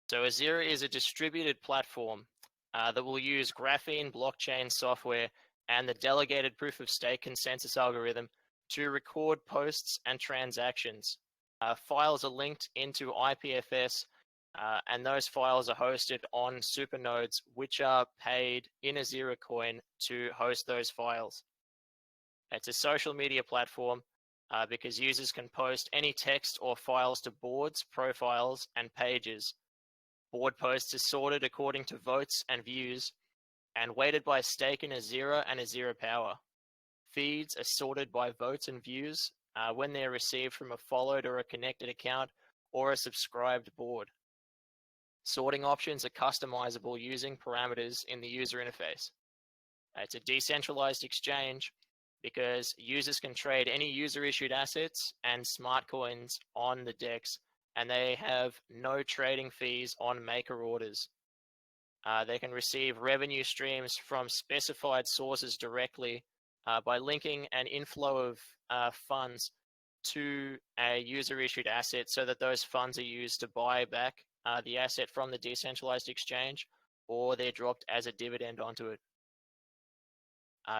So Ezira is a distributed platform that will use graphene blockchain software and the delegated proof-of-stake consensus algorithm to record posts and transactions. Files are linked into IPFS, and those files are hosted on supernodes, which are paid in Ezira coin to host those files. It's a social media platform because users can post any text or files to boards, profiles, and pages. Board posts are sorted according to votes and views, and weighted by stake in Ezira and Ezira Power. Feeds are sorted by votes and views when they're received from a followed or a connected account or a subscribed board. Sorting options are customizable using parameters in the user interface. It's a decentralized exchange because users can trade any user-issued assets and smart coins on the DEX, and they have no trading fees on maker orders. They can receive revenue streams from specified sources directly by linking an inflow of funds to a user-issued asset so that those funds are used to buy back the asset from the decentralized exchange, or they're dropped as a dividend onto it.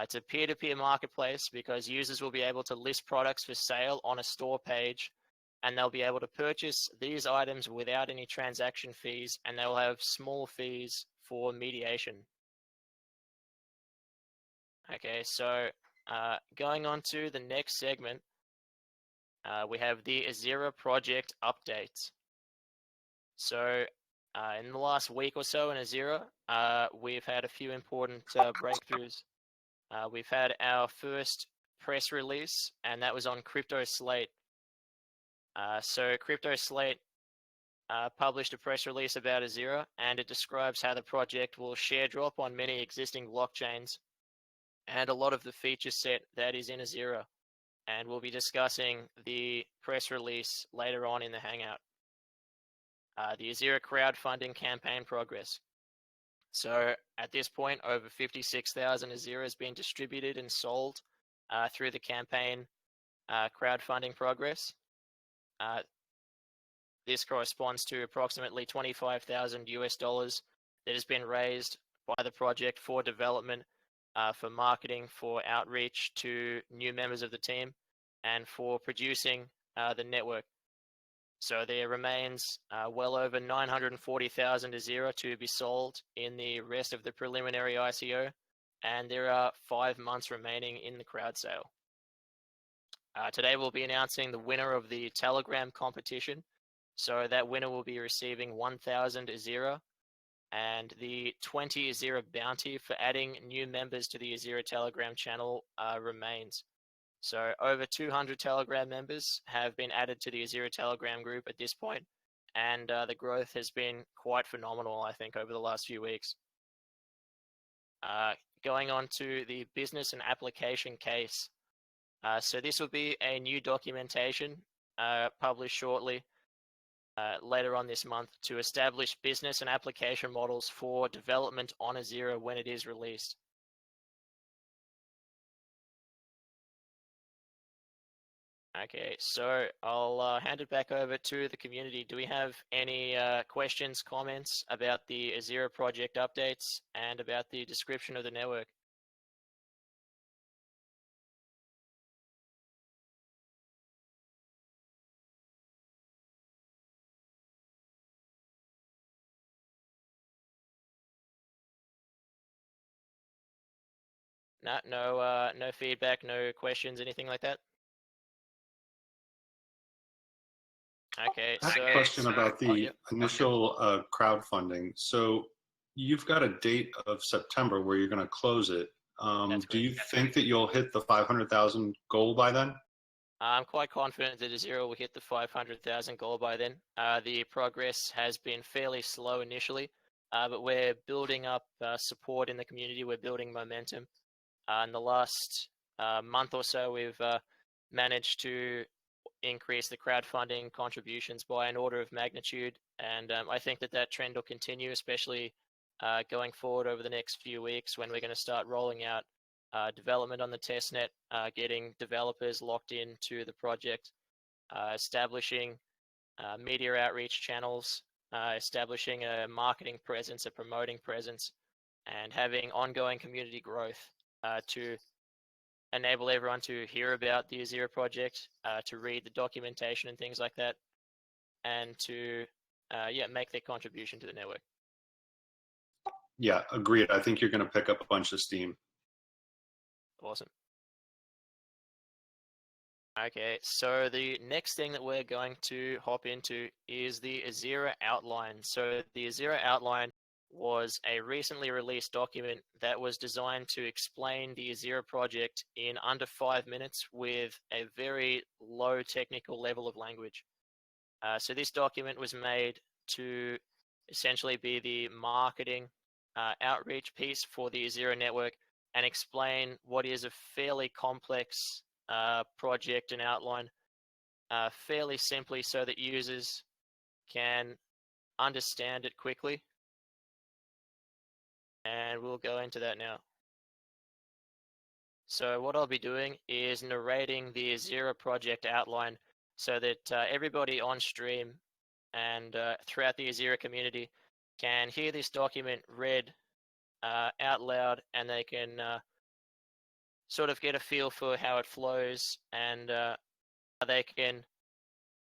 It's a peer-to-peer marketplace because users will be able to list products for sale on a store page, and they'll be able to purchase these items without any transaction fees, and they'll have small fees for mediation. Okay, so going on to the next segment, we have the Ezira project updates. So in the last week or so in Ezira, we've had a few important breakthroughs. We've had our first press release, and that was on Crypto Slate. So Crypto Slate published a press release about Ezira, and it describes how the project will share drop on many existing blockchains and a lot of the feature set that is in Ezira. And we'll be discussing the press release later on in the Hangout. The Ezira crowdfunding campaign progress. So at this point, over 56,000 Ezira has been distributed and sold through the campaign crowdfunding progress. This corresponds to approximately $25,000 that has been raised by the project for development, for marketing, for outreach to new members of the team, and for producing the network. So there remains well over 940,000 Ezira to be sold in the rest of the preliminary ICO, and there are 5 months remaining in the crowd sale. Today we'll be announcing the winner of the Telegram competition. So that winner will be receiving 1,000 Ezira, and the 20 Ezira bounty for adding new members to the Ezira Telegram channel remains. So over 200 Telegram members have been added to the Ezira Telegram group at this point, and the growth has been quite phenomenal, I think, over the last few weeks. Going on to the business and application case. So this will be a new documentation published shortly later on this month to establish business and application models for development on Ezira when it is released. Okay, so I'll hand it back over to the community. Do we have any questions, comments about the Ezira project updates and about the description of the network? No feedback, no questions, anything like that? Okay, I have a question about the initial crowdfunding. So you've got a date of September where you're going to close it. Do you think that you'll hit the 500,000 goal by then? I'm quite confident that Ezira will hit the 500,000 goal by then. The progress has been fairly slow initially, but we're building up support in the community. We're building momentum. In the last month or so, we've managed to increase the crowdfunding contributions by an order of magnitude, and I think that trend will continue, especially going forward over the next few weeks when we're going to start rolling out development on the testnet, getting developers locked into the project, establishing media outreach channels establishing a marketing presence, a promoting presence, and having ongoing community growth to enable everyone to hear about the Ezira project, to read the documentation and things like that, and to make their contribution to the network. Yeah, agreed. I think you're going to pick up a bunch of steam. Awesome. Okay, so the next thing that we're going to hop into is the Ezira outline. So the Ezira outline was a recently released document that was designed to explain the Ezira project in under 5 minutes with a very low technical level of language. So this document was made to essentially be the marketing outreach piece for the Ezira network and explain what is a fairly complex project and outline fairly simply so that users can understand it quickly. And we'll go into that now. So what I'll be doing is narrating the Ezira project outline so that everybody on stream and throughout the Ezira community can hear this document read out loud, and they can sort of get a feel for how it flows, and how they can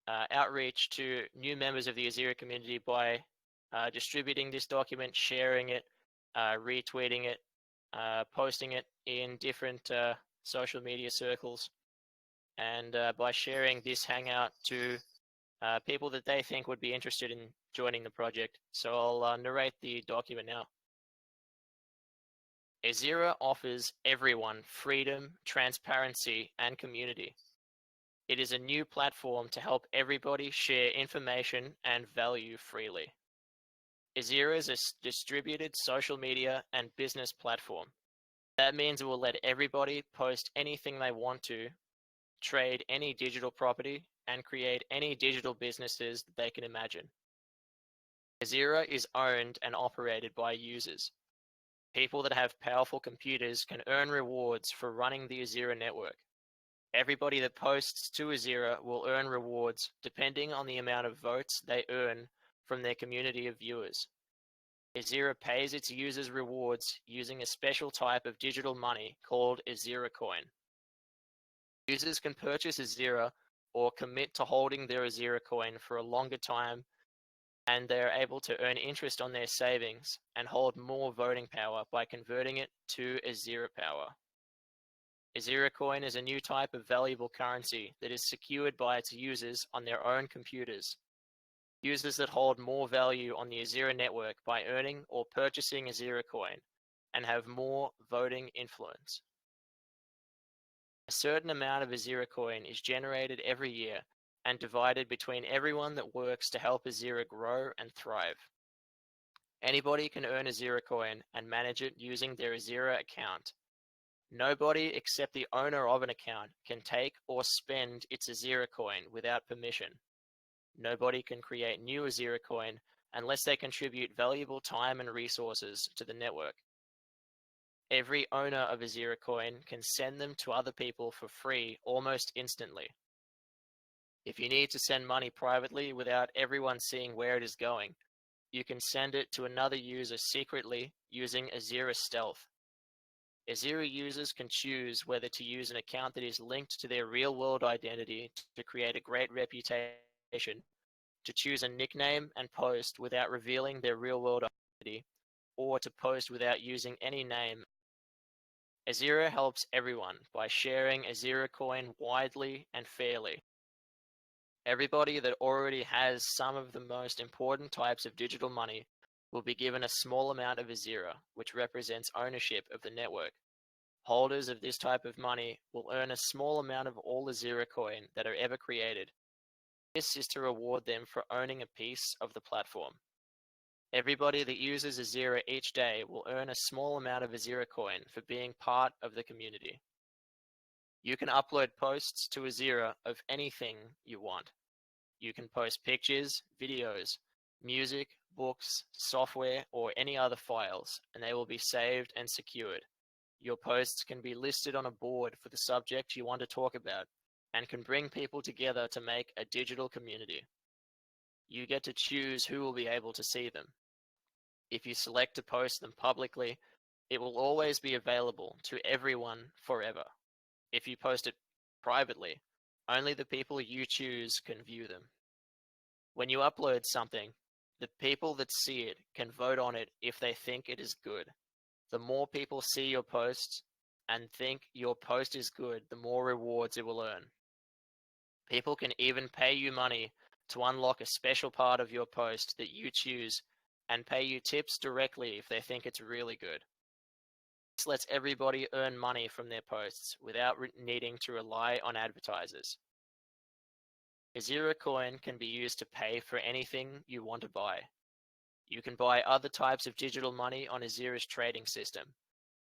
outreach to new members of the Ezira community by distributing this document, sharing it, retweeting it, posting it in different social media circles, and by sharing this hangout to people that they think would be interested in joining the project. So I'll narrate the document now. Ezira offers everyone freedom, transparency, and community. It is a new platform to help everybody share information and value freely. Ezira is a distributed social media and business platform. That means it will let everybody post anything they want to, trade any digital property, and create any digital businesses that they can imagine. Ezira is owned and operated by users. People that have powerful computers can earn rewards for running the Ezira network. Everybody that posts to Ezira will earn rewards depending on the amount of votes they earn from their community of viewers. Ezira pays its users rewards using a special type of digital money called Ezira coin. Users can purchase Ezira or commit to holding their Ezira coin for a longer time, and they are able to earn interest on their savings and hold more voting power by converting it to Ezira power. Ezira coin is a new type of valuable currency that is secured by its users on their own computers. Users that hold more value on the Ezira network by earning or purchasing Ezira coin and have more voting influence. A certain amount of Ezira coin is generated every year and divided between everyone that works to help Ezira grow and thrive. Anybody can earn Ezira coin and manage it using their Ezira account. Nobody except the owner of an account can take or spend its Ezira coin without permission. Nobody can create new Ezira coin unless they contribute valuable time and resources to the network. Every owner of Ezira coin can send them to other people for free almost instantly. If you need to send money privately without everyone seeing where it is going, you can send it to another user secretly using Ezira Stealth. Ezira users can choose whether to use an account that is linked to their real-world identity to create a great reputation, to choose a nickname and post without revealing their real-world identity, or to post without using any name. Ezira helps everyone by sharing Ezira coin widely and fairly. Everybody that already has some of the most important types of digital money will be given a small amount of Ezira, which represents ownership of the network. Holders of this type of money will earn a small amount of all Ezira coin that are ever created. This is to reward them for owning a piece of the platform. Everybody that uses Ezira each day will earn a small amount of Ezira coin for being part of the community. You can upload posts to Ezira of anything you want. You can post pictures, videos, music, books, software, or any other files, and they will be saved and secured. Your posts can be listed on a board for the subject you want to talk about, and can bring people together to make a digital community. You get to choose who will be able to see them. If you select to post them publicly, it will always be available to everyone forever. If you post it privately, only the people you choose can view them. When you upload something, the people that see it can vote on it if they think it is good. The more people see your posts and think your post is good, the more rewards it will earn. People can even pay you money to unlock a special part of your post that you choose and pay you tips directly if they think it's really good. This lets everybody earn money from their posts without needing to rely on advertisers. Ezira coin can be used to pay for anything you want to buy. You can buy other types of digital money on Ezira's trading system.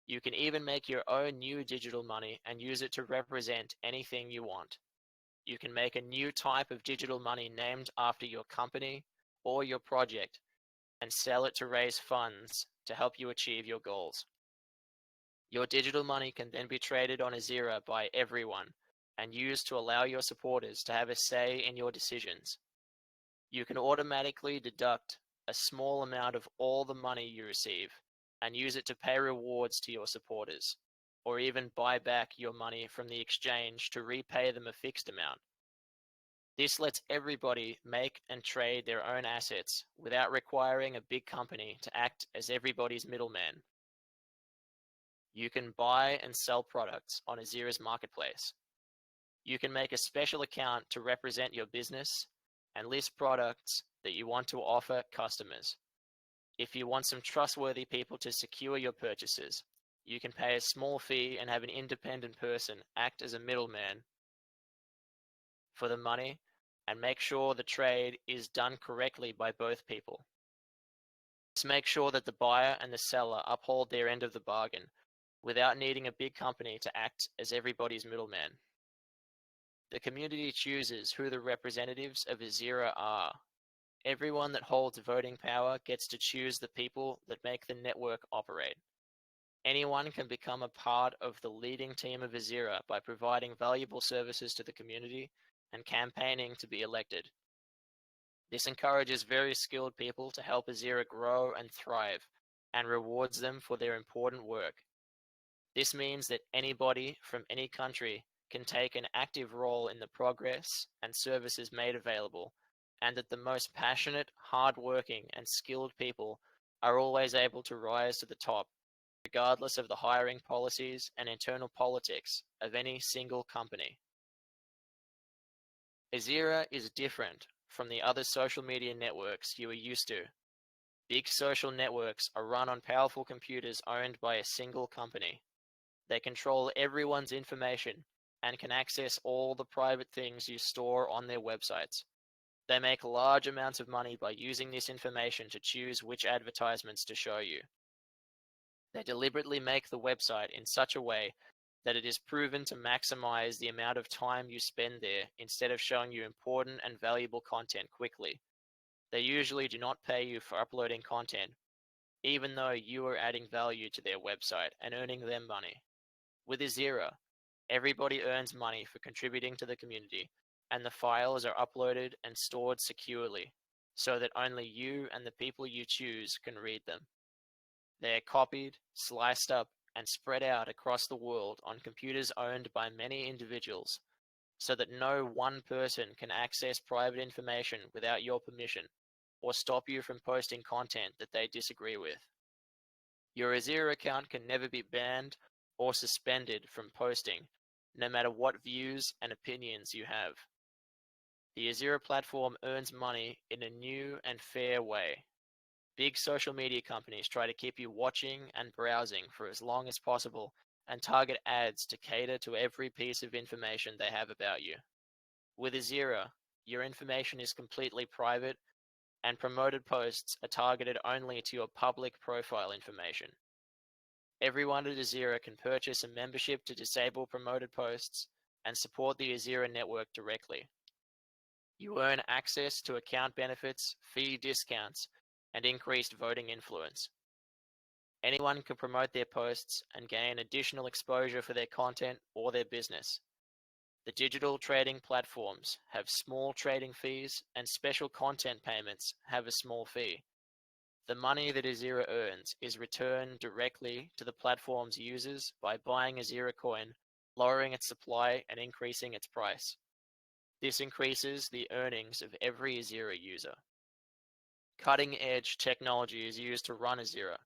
You can even make your own new digital money and use it to represent anything you want. You can make a new type of digital money named after your company or your project and sell it to raise funds to help you achieve your goals. Your digital money can then be traded on Ezira by everyone and used to allow your supporters to have a say in your decisions. You can automatically deduct a small amount of all the money you receive and use it to pay rewards to your supporters, or even buy back your money from the exchange to repay them a fixed amount. This lets everybody make and trade their own assets without requiring a big company to act as everybody's middleman. You can buy and sell products on Ezira's marketplace. You can make a special account to represent your business and list products that you want to offer customers. If you want some trustworthy people to secure your purchases, you can pay a small fee and have an independent person act as a middleman for the money and make sure the trade is done correctly by both people. This makes sure that the buyer and the seller uphold their end of the bargain without needing a big company to act as everybody's middleman. The community chooses who the representatives of Ezira are. Everyone that holds voting power gets to choose the people that make the network operate. Anyone can become a part of the leading team of Ezira by providing valuable services to the community and campaigning to be elected. This encourages very skilled people to help Ezira grow and thrive and rewards them for their important work. This means that anybody from any country can take an active role in the progress and services made available, and that the most passionate, hardworking, and skilled people are always able to rise to the top, regardless of the hiring policies and internal politics of any single company. Ezira is different from the other social media networks you are used to. Big social networks are run on powerful computers owned by a single company. They control everyone's information and can access all the private things you store on their websites. They make large amounts of money by using this information to choose which advertisements to show you. They deliberately make the website in such a way that it is proven to maximize the amount of time you spend there instead of showing you important and valuable content quickly. They usually do not pay you for uploading content, even though you are adding value to their website and earning them money. With Ezira, everybody earns money for contributing to the community, and the files are uploaded and stored securely so that only you and the people you choose can read them. They are copied, sliced up, and spread out across the world on computers owned by many individuals so that no one person can access private information without your permission or stop you from posting content that they disagree with. Your Ezira account can never be banned or suspended from posting, no matter what views and opinions you have. The Ezira platform earns money in a new and fair way. Big social media companies try to keep you watching and browsing for as long as possible and target ads to cater to every piece of information they have about you. With Ezira, your information is completely private and promoted posts are targeted only to your public profile information. Everyone at Ezira can purchase a membership to disable promoted posts and support the Ezira network directly. You earn access to account benefits, fee discounts, and increased voting influence. Anyone can promote their posts and gain additional exposure for their content or their business. The digital trading platforms have small trading fees, and special content payments have a small fee. The money that Ezira earns is returned directly to the platform's users by buying Ezira coin, lowering its supply and increasing its price. This increases the earnings of every Ezira user. Cutting-edge technology is used to run Ezira.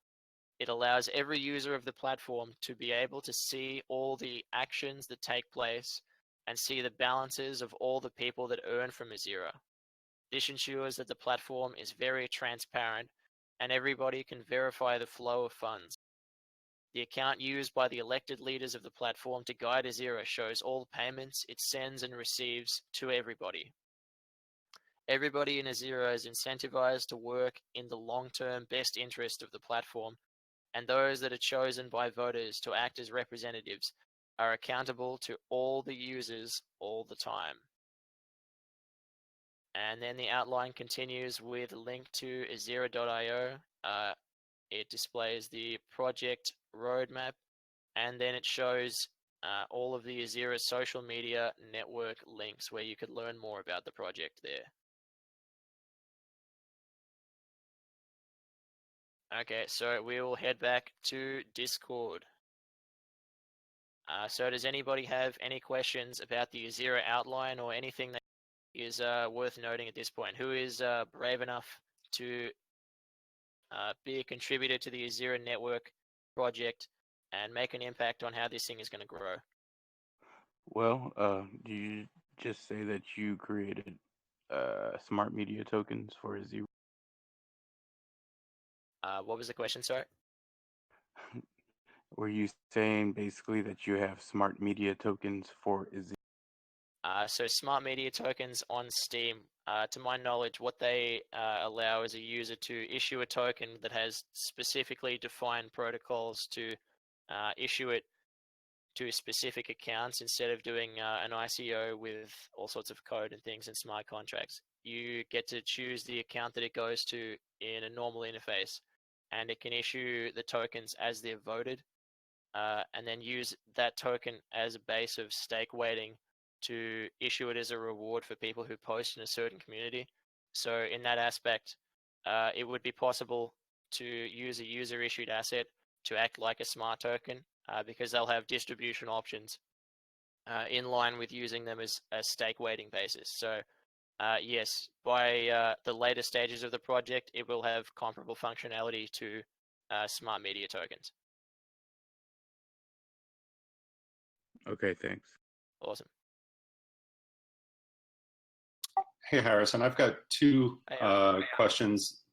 It allows every user of the platform to be able to see all the actions that take place and see the balances of all the people that earn from Ezira. This ensures that the platform is very transparent and everybody can verify the flow of funds. The account used by the elected leaders of the platform to guide Ezira shows all the payments it sends and receives to everybody. Everybody in Ezira is incentivized to work in the long-term best interest of the platform, and those that are chosen by voters to act as representatives are accountable to all the users all the time. And then the outline continues with a link to Ezira.io. It displays the project roadmap, and then it shows all of the Ezira social media network links where you could learn more about the project there. Okay, so we will head back to Discord. So does anybody have any questions about the Ezira outline or anything that is worth noting at this point? Who is brave enough to be a contributor to the Ezira network project and make an impact on how this thing is going to grow? Well, you just say that you created smart media tokens for Ezira? What was the question, sorry? Were you saying basically that you have smart media tokens for Ezira? So smart media tokens on Steam, to my knowledge, what they allow is a user to issue a token that has specifically defined protocols to issue it to specific accounts instead of doing an ICO with all sorts of code and things and smart contracts. You get to choose the account that it goes to in a normal interface, and it can issue the tokens as they're voted, and then use that token as a base of stake weighting to issue it as a reward for people who post in a certain community. So in that aspect, it would be possible to use a user-issued asset to act like a smart token, because they'll have distribution options in line with using them as a stake weighting basis. So yes, by the later stages of the project, it will have comparable functionality to smart media tokens. Okay, thanks. Awesome. Hey, Harrison, I've got two questions.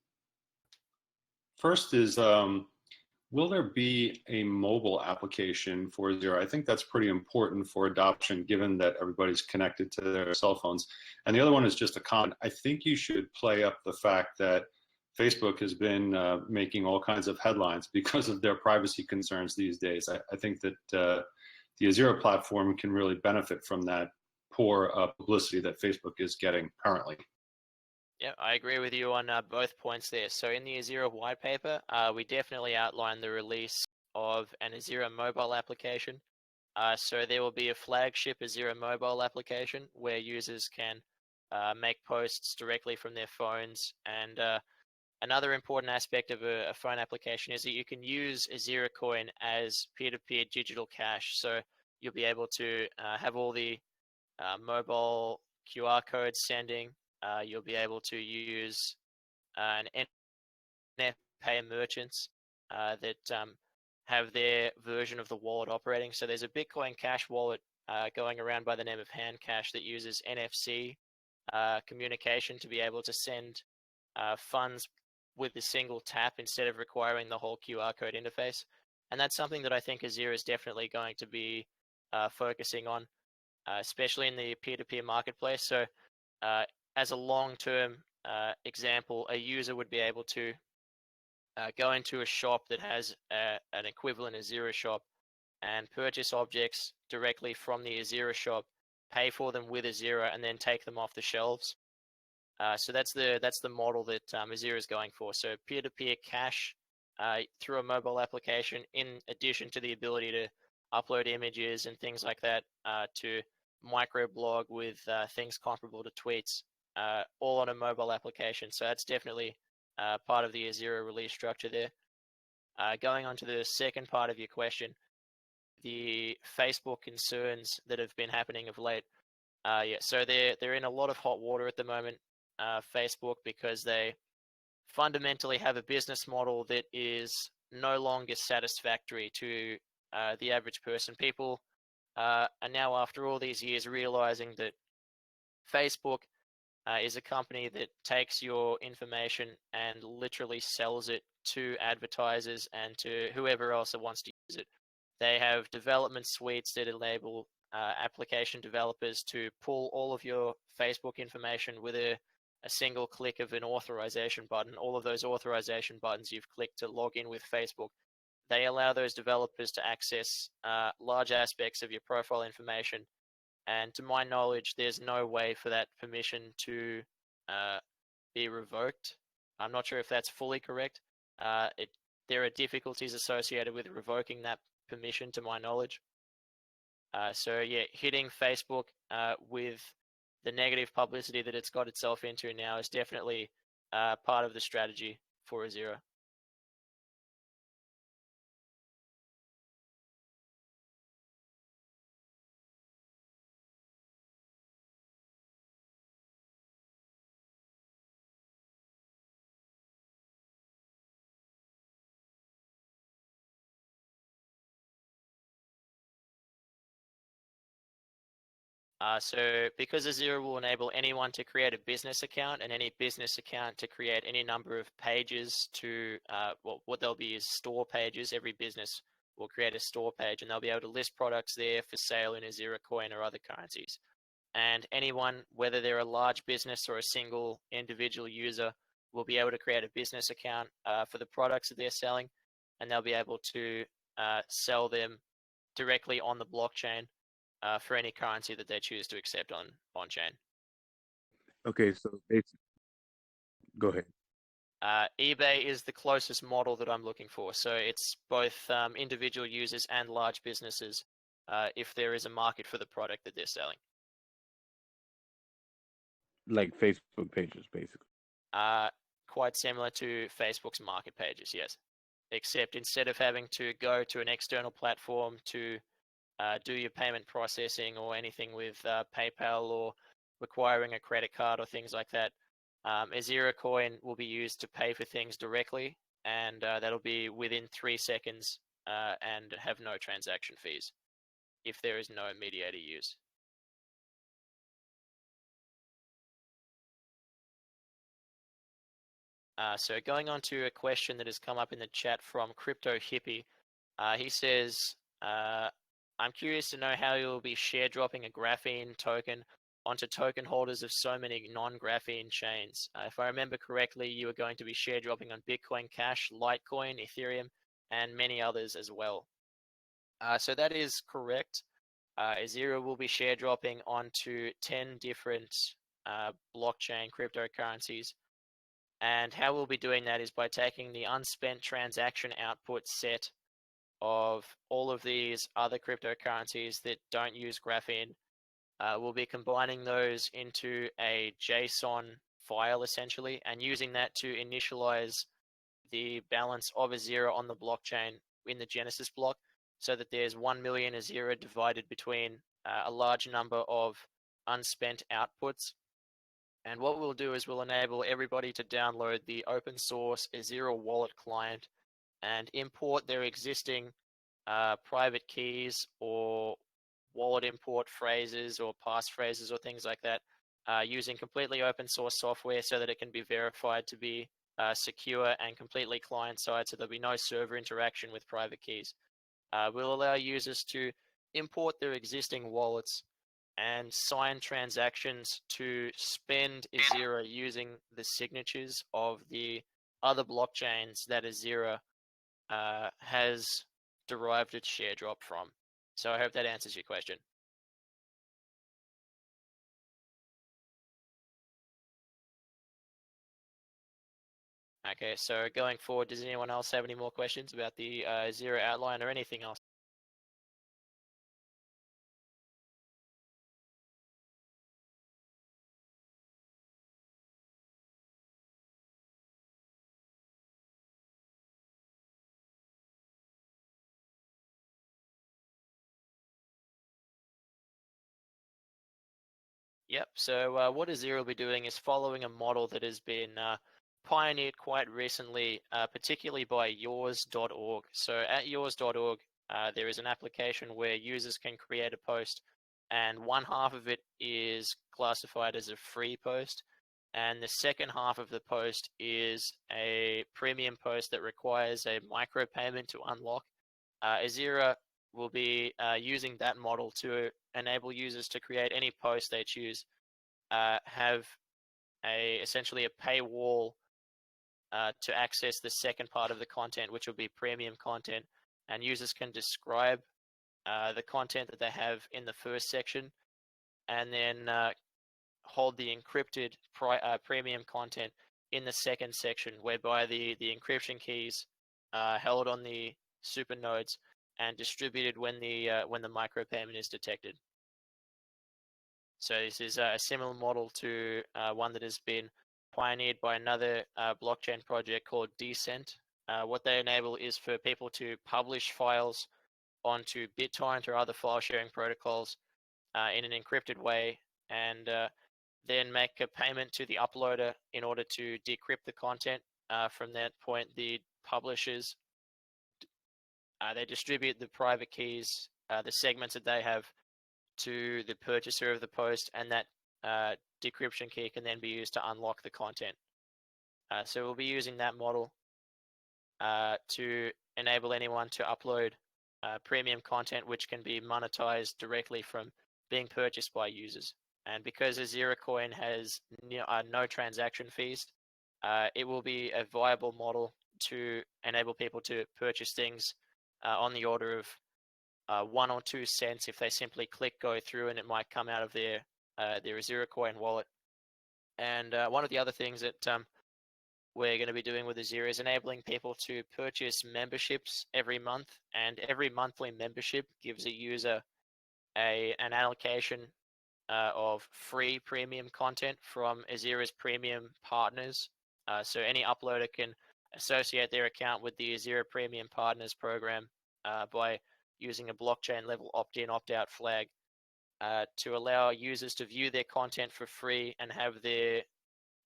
First is, will there be a mobile application for Ezira? I think that's pretty important for adoption, given that everybody's connected to their cell phones. And the other one is just a comment. I think you should play up the fact that Facebook has been making all kinds of headlines because of their privacy concerns these days. I think that the Ezira platform can really benefit from that poor publicity that Facebook is getting currently. Yeah, I agree with you on both points there. So in the Ezira white paper, we definitely outline the release of an Ezira mobile application. So there will be a flagship Ezira mobile application where users can make posts directly from their phones. And another important aspect of a phone application is that you can use Ezira coin as peer-to-peer digital cash. So you'll be able to have all the mobile QR code sending. You'll be able to use an NFT pay merchants that have their version of the wallet operating. So there's a Bitcoin Cash wallet going around by the name of Handcash that uses NFC communication to be able to send funds with a single tap instead of requiring the whole QR code interface. And that's something that I think Ezira is definitely going to be focusing on, especially in the peer-to-peer marketplace. So as a long-term example, a user would be able to go into a shop that has an equivalent Ezira shop and purchase objects directly from the Ezira shop, pay for them with Ezira, and then take them off the shelves. So that's the model that Ezira is going for. So peer-to-peer cash through a mobile application, in addition to the ability to upload images and things like that to microblog with things comparable to tweets, all on a mobile application. So that's definitely part of the Ezira release structure there. Going on to the second part of your question, the Facebook concerns that have been happening of late. Yeah, so they're in a lot of hot water at the moment, Facebook, because they fundamentally have a business model that is no longer satisfactory to the average person. People are now, after all these years, realizing that Facebook is a company that takes your information and literally sells it to advertisers and to whoever else that wants to use it. They have development suites that enable application developers to pull all of your Facebook information with a single click of an authorization button. All of those authorization buttons you've clicked to log in with Facebook, they allow those developers to access large aspects of your profile information. And to my knowledge, there's no way for that permission to be revoked. I'm not sure if that's fully correct. There are difficulties associated with revoking that permission, to my knowledge. So yeah, hitting Facebook with the negative publicity that it's got itself into now is definitely part of the strategy for Ezira. So because Ezira will enable anyone to create a business account, and any business account to create any number of pages to, well, what they'll be is store pages. Every business will create a store page, and they'll be able to list products there for sale in Ezira coin or other currencies. And anyone, whether they're a large business or a single individual user, will be able to create a business account for the products that they're selling, and they'll be able to sell them directly on the blockchain for any currency that they choose to accept on chain. Okay, so basically, go ahead. eBay is the closest model that I'm looking for. So it's both individual users and large businesses if there is a market for the product that they're selling. Like Facebook pages, basically. Quite similar to Facebook's market pages, yes. Except instead of having to go to an external platform to do your payment processing or anything with PayPal or requiring a credit card or things like that, Ezira coin will be used to pay for things directly, and that'll be within 3 seconds and have no transaction fees if there is no mediator use. So going on to a question that has come up in the chat from Crypto Hippie, he says, I'm curious to know how you'll be share dropping a graphene token onto token holders of so many non-graphene chains. If I remember correctly, you are going to be share dropping on Bitcoin Cash, Litecoin, Ethereum, and many others as well. So that is correct. Ezira will be share dropping onto 10 different blockchain cryptocurrencies. And how we'll be doing that is by taking the unspent transaction output set of all of these other cryptocurrencies that don't use graphene. We'll be combining those into a JSON file essentially, and using that to initialize the balance of Ezira on the blockchain in the Genesis block, so that there's 1 million Ezira divided between a large number of unspent outputs. And what we'll do is we'll enable everybody to download the open source Ezira wallet client and import their existing private keys or wallet import phrases or passphrases or things like that using completely open source software, so that it can be verified to be secure and completely client-side, so there'll be no server interaction with private keys. We'll allow users to import their existing wallets and sign transactions to spend Ezira using the signatures of the other blockchains that Ezira has derived its share drop from. So I hope that answers your question. Okay, so going forward, does anyone else have any more questions about the Ezira outline or anything else? Yep. So what Ezira will be doing is following a model that has been pioneered quite recently, particularly by yours.org. So at yours.org, there is an application where users can create a post, and one half of it is classified as a free post, and the second half of the post is a premium post that requires a micropayment to unlock. Ezira will be using that model to enable users to create any post they choose, have essentially a paywall to access the second part of the content, which will be premium content, and users can describe the content that they have in the first section, and then hold the encrypted premium content in the second section, whereby the encryption keys are held on the super nodes and distributed when the micropayment is detected. So this is a similar model to one that has been pioneered by another blockchain project called Decent. What they enable is for people to publish files onto BitTorrent or other file sharing protocols in an encrypted way, and then make a payment to the uploader in order to decrypt the content. From that point, the publishers they distribute the private keys, the segments that they have, to the purchaser of the post, and that decryption key can then be used to unlock the content. So we'll be using that model to enable anyone to upload premium content, which can be monetized directly from being purchased by users. And because Ezira coin has no transaction fees, it will be a viable model to enable people to purchase things on the order of 1 or 2 cents if they simply click go through, and it might come out of their Ezira coin wallet. And one of the other things that we're going to be doing with Ezira is enabling people to purchase memberships every month, and every monthly membership gives a user an allocation of free premium content from Ezira's premium partners. So any uploader can associate their account with the Ezira Premium Partners program by using a blockchain level opt-in, opt-out flag to allow users to view their content for free and have their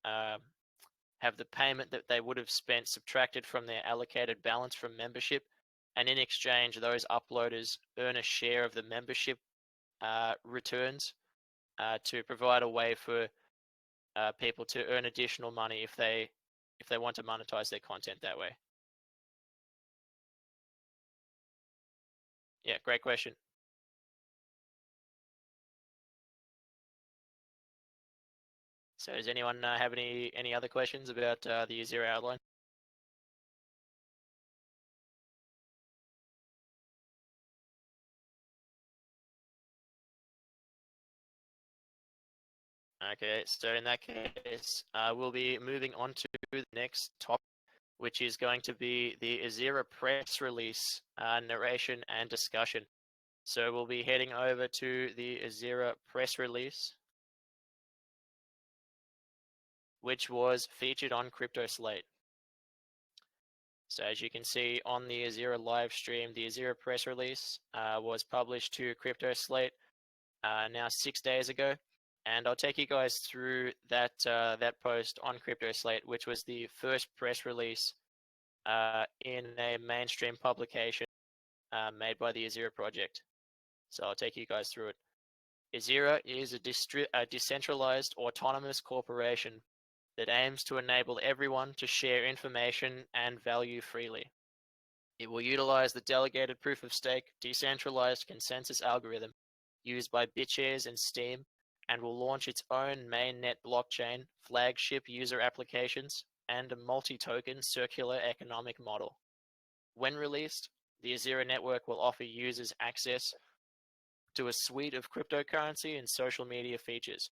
have the payment that they would have spent subtracted from their allocated balance from membership, and in exchange, those uploaders earn a share of the membership returns to provide a way for people to earn additional money if they want to monetize their content that way. Yeah, great question. So does anyone have any other questions about the Ezira outline? Okay, so in that case, we'll be moving on to the next topic, which is going to be the Ezira press release narration and discussion. So we'll be heading over to the Ezira press release, which was featured on Crypto Slate. So as you can see on the Ezira live stream, the Ezira press release was published to Crypto Slate now 6 days ago, and I'll take you guys through that that post on Crypto Slate, which was the first press release in a mainstream publication made by the Ezira project. So I'll take you guys through it. Ezira is a decentralized autonomous corporation that aims to enable everyone to share information and value freely. It will utilize the delegated proof of stake decentralized consensus algorithm used by BitShares and Steem, and will launch its own mainnet blockchain, flagship user applications, and a multi-token circular economic model. When released, the Ezira network will offer users access to a suite of cryptocurrency and social media features.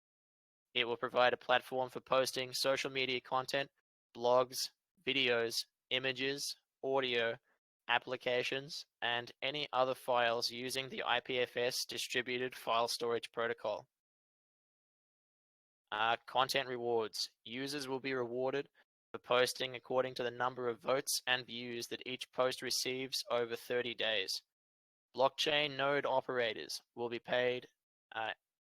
It will provide a platform for posting social media content, blogs, videos, images, audio, applications, and any other files using the IPFS distributed file storage protocol. Content rewards. Users will be rewarded for posting according to the number of votes and views that each post receives over 30 days. Blockchain node operators will be paid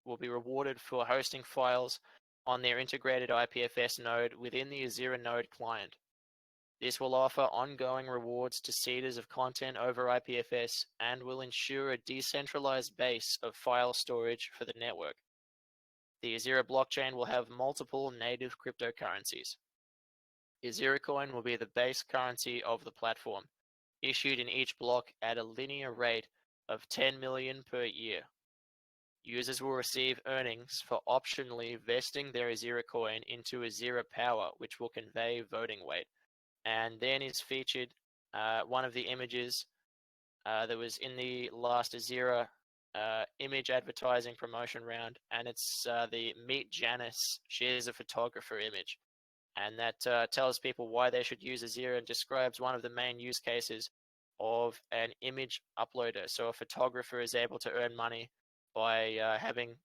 will be rewarded for hosting files on their integrated IPFS node within the Ezira node client. This will offer ongoing rewards to seeders of content over IPFS and will ensure a decentralized base of file storage for the network. The Ezira blockchain will have multiple native cryptocurrencies. Ezira coin will be the base currency of the platform, issued in each block at a linear rate of 10 million per year. Users will receive earnings for optionally vesting their Ezira coin into Ezira power, which will convey voting weight. And then is featured one of the images that was in the last Ezira image advertising promotion round, and it's the Meet Janice, she is a photographer image. And that tells people why they should use Ezira and describes one of the main use cases of an image uploader. So a photographer is able to earn money by having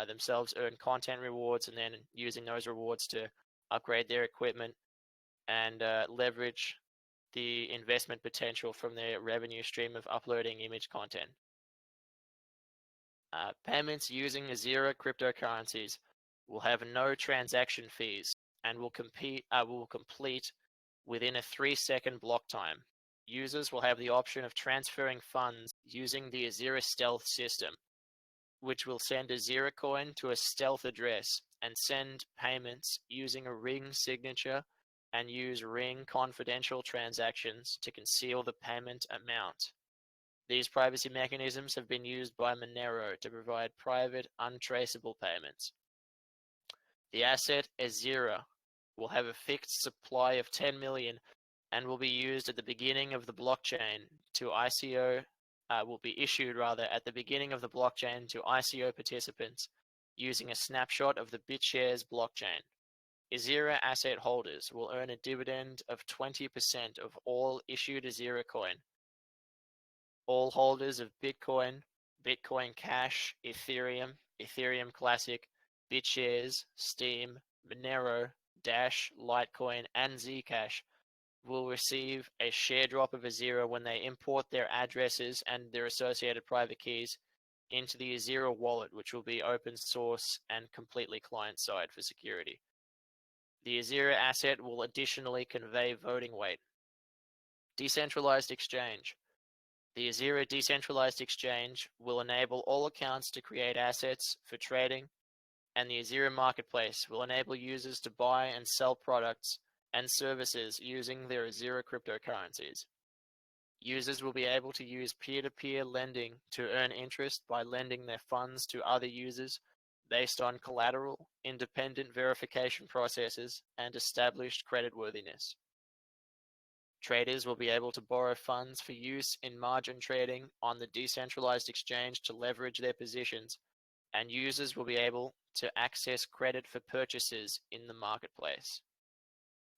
themselves earn content rewards and then using those rewards to upgrade their equipment and leverage the investment potential from their revenue stream of uploading image content. Payments using Ezira cryptocurrencies will have no transaction fees and will complete within a 3-second block time. Users will have the option of transferring funds using the Ezira Stealth system, which will send a Ezira coin to a stealth address and send payments using a ring signature and use ring confidential transactions to conceal the payment amount. These privacy mechanisms have been used by Monero to provide private, untraceable payments. The asset Ezira will have a fixed supply of 10 million and will be used at the beginning of the blockchain to ICO, will be issued rather at the beginning of the blockchain to ICO participants using a snapshot of the BitShares blockchain. Ezira asset holders will earn a dividend of 20% of all issued Ezira coin. All holders of Bitcoin, Bitcoin Cash, Ethereum, Ethereum Classic, BitShares, Steem, Monero, Dash, Litecoin, and Zcash will receive a share drop of Ezira when they import their addresses and their associated private keys into the Ezira wallet, which will be open source and completely client-side for security. The Ezira asset will additionally convey voting weight. Decentralized exchange. The Ezira decentralized exchange will enable all accounts to create assets for trading, and the Ezira marketplace will enable users to buy and sell products and services using their Ezira cryptocurrencies. Users will be able to use peer-to-peer lending to earn interest by lending their funds to other users based on collateral, independent verification processes, and established creditworthiness. Traders will be able to borrow funds for use in margin trading on the decentralized exchange to leverage their positions, and users will be able to access credit for purchases in the marketplace.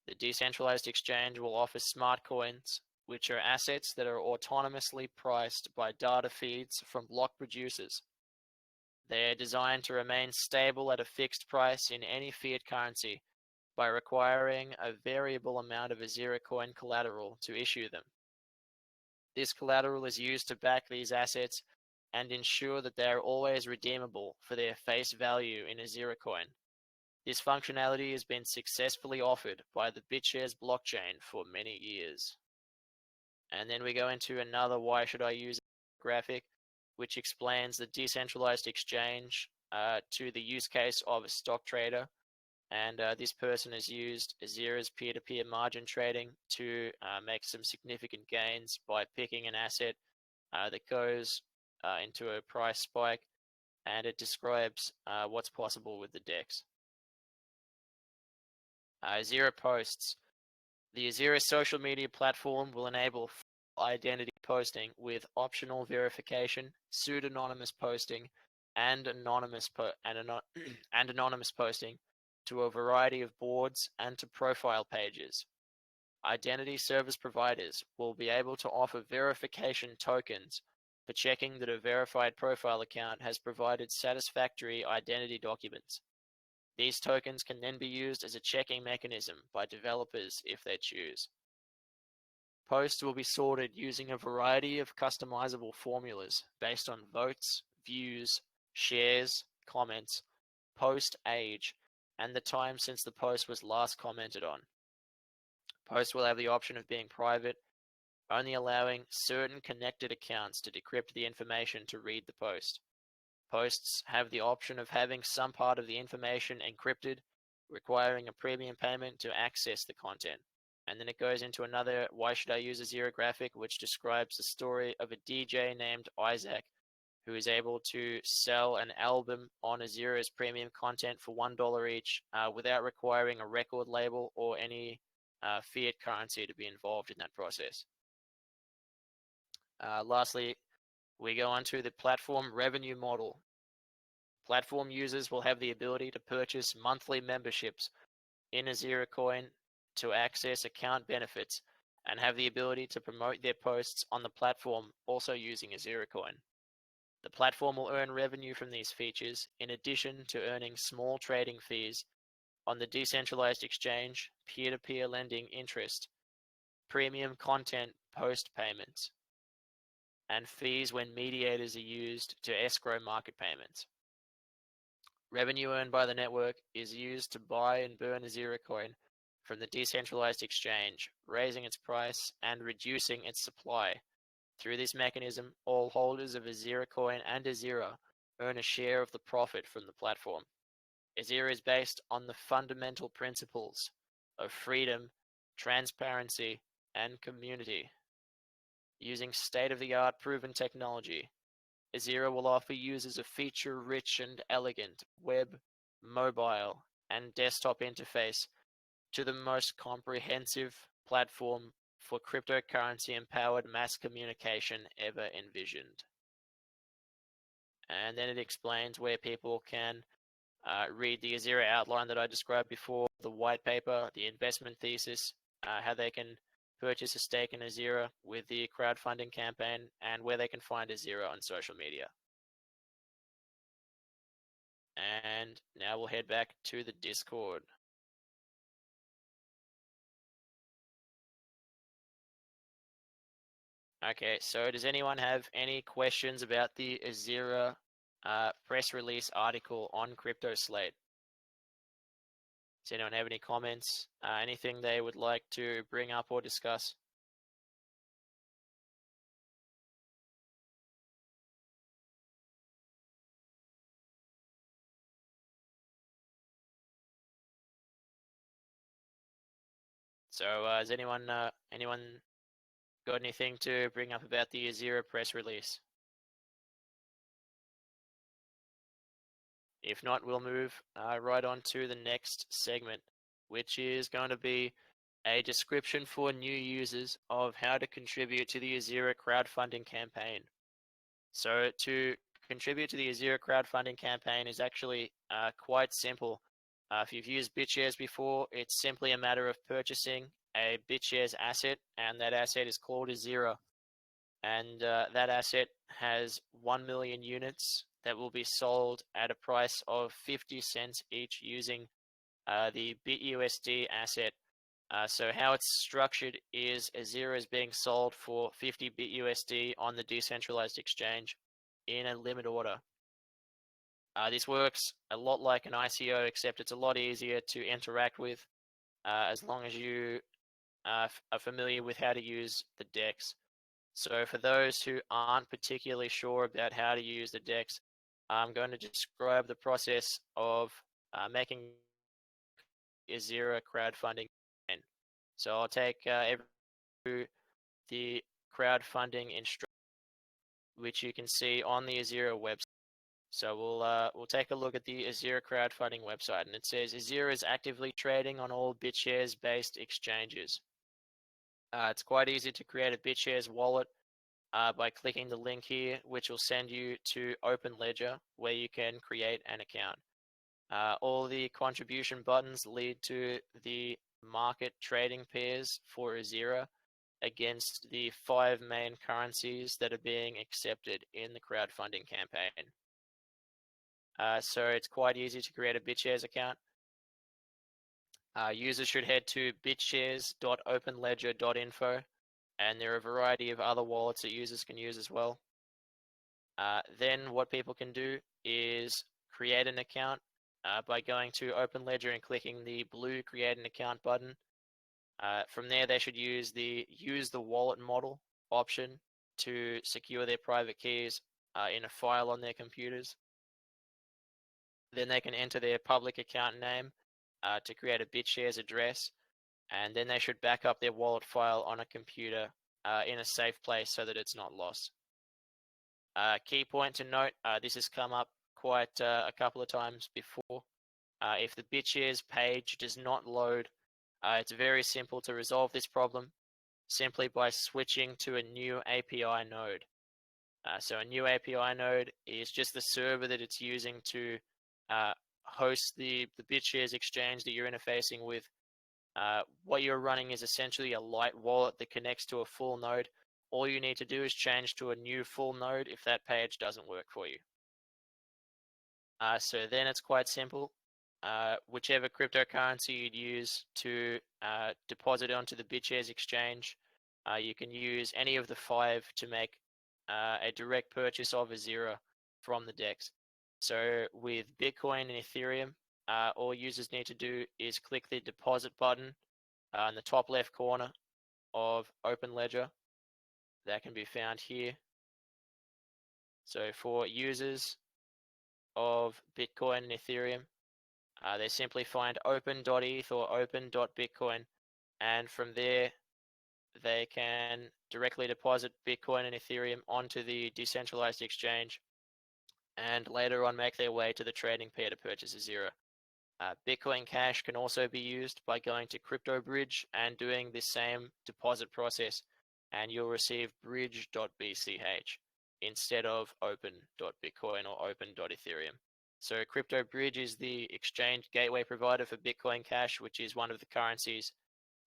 The decentralized exchange will offer smart coins, which are assets that are autonomously priced by data feeds from block producers. They are designed to remain stable at a fixed price in any fiat currency by requiring a variable amount of Ezira coin collateral to issue them. This collateral is used to back these assets and ensure that they are always redeemable for their face value in Ezira coin. This functionality has been successfully offered by the BitShares blockchain for many years. And then we go into another why should I use graphic, which explains the decentralized exchange to the use case of a stock trader. And this person has used Ezira's peer-to-peer margin trading to make some significant gains by picking an asset that goes into a price spike, and it describes what's possible with the DEX. Ezira posts. The Ezira social media platform will enable identity posting with optional verification, pseudonymous posting, and anonymous posting to a variety of boards and to profile pages. Identity service providers will be able to offer verification tokens for checking that a verified profile account has provided satisfactory identity documents. These tokens can then be used as a checking mechanism by developers if they choose. Posts will be sorted using a variety of customizable formulas based on votes, views, shares, comments, post age, and the time since the post was last commented on. Posts will have the option of being private, only allowing certain connected accounts to decrypt the information to read the post. Posts have the option of having some part of the information encrypted, requiring a premium payment to access the content. And then it goes into another "Why should I use Ezira" graphic, which describes the story of a DJ named Isaac, who is able to sell an album on Ezira's premium content for $1 each, without requiring a record label or any fiat currency to be involved in that process. Lastly, we go on to the platform revenue model. Platform users will have the ability to purchase monthly memberships in Ezira Coin to access account benefits and have the ability to promote their posts on the platform also using Ezira Coin. The platform will earn revenue from these features in addition to earning small trading fees on the decentralized exchange, peer-to-peer lending interest, premium content post payments, and fees when mediators are used to escrow market payments. Revenue earned by the network is used to buy and burn Ezira Coin from the decentralized exchange, raising its price and reducing its supply. Through this mechanism, all holders of Ezira Coin and Ezira earn a share of the profit from the platform. Ezira is based on the fundamental principles of freedom, transparency, and community. Using state-of-the-art proven technology, Ezira will offer users a feature-rich and elegant web, mobile, and desktop interface to the most comprehensive platform for cryptocurrency-empowered mass communication ever envisioned. And then it explains where people can read the Ezira outline that I described before, the white paper, the investment thesis, how they can purchase a stake in Ezira with the crowdfunding campaign, and where they can find Ezira on social media. And now we'll head back to the Discord. Okay, so does anyone have any questions about the Ezira press release article on CryptoSlate? Does anyone have any comments? Anything they would like to bring up or discuss? So has anyone got anything to bring up about the Ezira press release? If not, we'll move right on to the next segment, which is going to be a description for new users of how to contribute to the Ezira crowdfunding campaign. So to contribute to the Ezira crowdfunding campaign is actually quite simple. If you've used BitShares before, it's simply a matter of purchasing a BitShares asset, and that asset is called Ezira. And that asset has 1 million units that will be sold at a price of 50 cents each using the BitUSD asset. So how it's structured is Ezira is being sold for 50 BitUSD on the decentralized exchange in a limit order. This works a lot like an ICO, except it's a lot easier to interact with as long as you are familiar with how to use the DEX. So for those who aren't particularly sure about how to use the DEX, I'm going to describe the process of making Ezira crowdfunding. So I'll take through the crowdfunding instruction, which you can see on the Ezira website. So we'll take a look at the Ezira crowdfunding website, and it says Ezira is actively trading on all BitShares-based exchanges. It's quite easy to create a BitShares wallet by clicking the link here, which will send you to OpenLedger, where you can create an account. All the contribution buttons lead to the market trading pairs for Ezira against the 5 main currencies that are being accepted in the crowdfunding campaign. So it's quite easy to create a BitShares account. Users should head to bitshares.openledger.info, and there are a variety of other wallets that users can use as well. Then what people can do is create an account by going to OpenLedger and clicking the blue create an account button. From there, they should use the wallet model option to secure their private keys in a file on their computers. Then they can enter their public account name to create a BitShares address, and then they should back up their wallet file on a computer in a safe place so that it's not lost. Key point to note, this has come up quite a couple of times before. If the BitShares page does not load, it's very simple to resolve this problem simply by switching to a new API node. So a new API node is just the server that it's using to host the BitShares exchange that you're interfacing with. What you're running is essentially a light wallet that connects to a full node. All you need to do is change to a new full node if that page doesn't work for you. So then it's quite simple. Whichever cryptocurrency you'd use to deposit onto the BitShares exchange, you can use any of the 5 to make a direct purchase of Ezira from the DEX. So with Bitcoin and Ethereum, all users need to do is click the deposit button in the top left corner of OpenLedger. That can be found here. So for users of Bitcoin and Ethereum, they simply find open.eth or open.bitcoin, and from there they can directly deposit Bitcoin and Ethereum onto the decentralized exchange and later on make their way to the trading pair to purchase Ezira. Bitcoin Cash can also be used by going to CryptoBridge and doing the same deposit process, and you'll receive bridge.bch instead of open.bitcoin or open.ethereum. So CryptoBridge is the exchange gateway provider for Bitcoin Cash, which is one of the currencies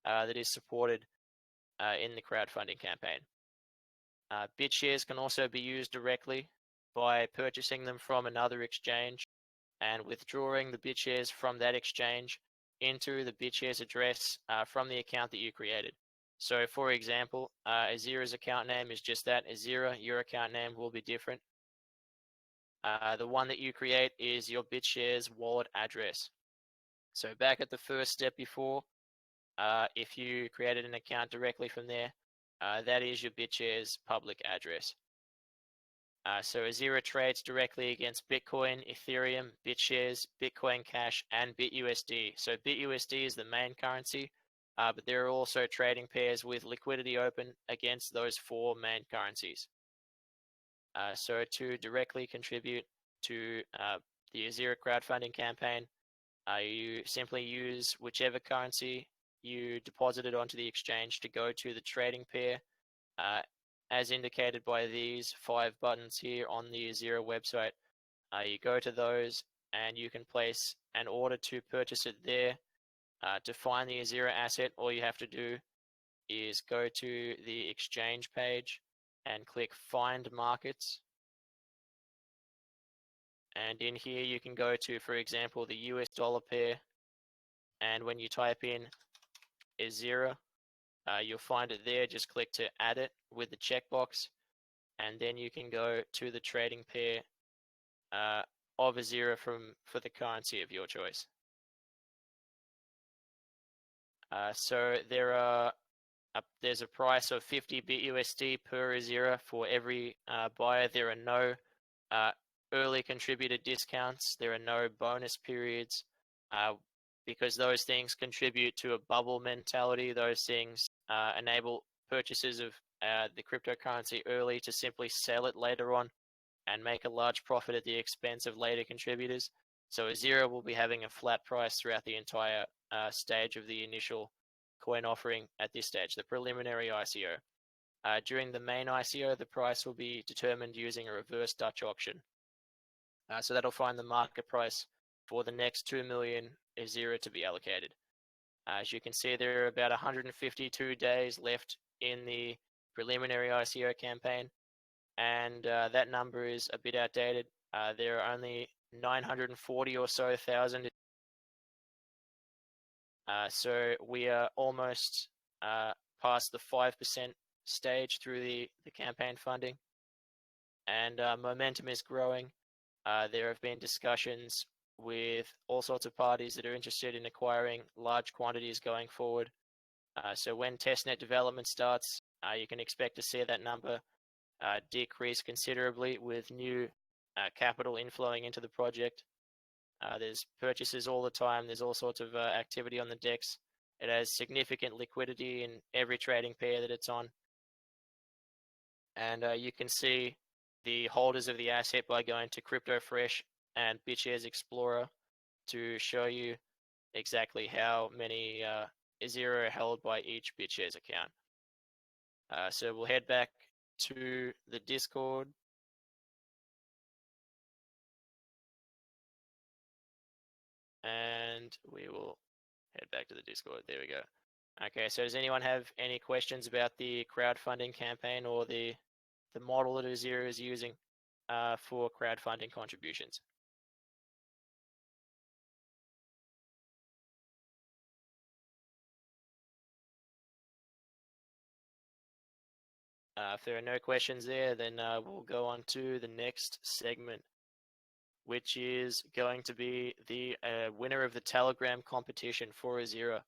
that is supported in the crowdfunding campaign. BitShares can also be used directly by purchasing them from another exchange and withdrawing the BitShares from that exchange into the BitShares address from the account that you created. So for example, Ezira's account name is just that, Ezira. Your account name will be different. The one that you create is your BitShares wallet address. So back at the first step before, if you created an account directly from there, that is your BitShares public address. So Ezira trades directly against Bitcoin, Ethereum, BitShares, Bitcoin Cash, and BitUSD. So BitUSD is the main currency, but there are also trading pairs with liquidity open against those 4 main currencies. So to directly contribute to the Ezira crowdfunding campaign, you simply use whichever currency you deposited onto the exchange to go to the trading pair, as indicated by these 5 buttons here on the Ezira website. You go to those and you can place an order to purchase it there. To find the Ezira asset, all you have to do is go to the exchange page and click Find Markets. And in here you can go to, for example, the US dollar pair, and when you type in Ezira, you'll find it there. Just click to add it with the checkbox, and then you can go to the trading pair of Ezira for the currency of your choice. So there's a price of 50 BitUSD per Ezira for every buyer. There are no early contributor discounts. There are no bonus periods because those things contribute to a bubble mentality. Those things enable purchases of the cryptocurrency early to simply sell it later on and make a large profit at the expense of later contributors. So Ezira will be having a flat price throughout the entire stage of the initial coin offering at this stage, the preliminary ICO. During the main ICO, the price will be determined using a reverse Dutch auction. So that'll find the market price for the next 2 million Ezira to be allocated. As you can see, there are about 152 days left in the preliminary ICO campaign, and that number is a bit outdated. There are only 940 or so thousand. So we are almost past the 5% stage through the campaign funding, and momentum is growing. There have been discussions with all sorts of parties that are interested in acquiring large quantities going forward. So when testnet development starts, you can expect to see that number decrease considerably with new capital inflowing into the project. There's purchases all the time. There's all sorts of activity on the DEX. It has significant liquidity in every trading pair that it's on. And you can see the holders of the asset by going to CryptoFresh and BitShares Explorer to show you exactly how many Ezira are held by each BitShares account. So we'll head back to the Discord. And we will head back to the Discord. There we go. Okay, so does anyone have any questions about the crowdfunding campaign or the model that Ezira is using for crowdfunding contributions? If there are no questions there, then we'll go on to the next segment, which is going to be the winner of the Telegram competition for Ezira.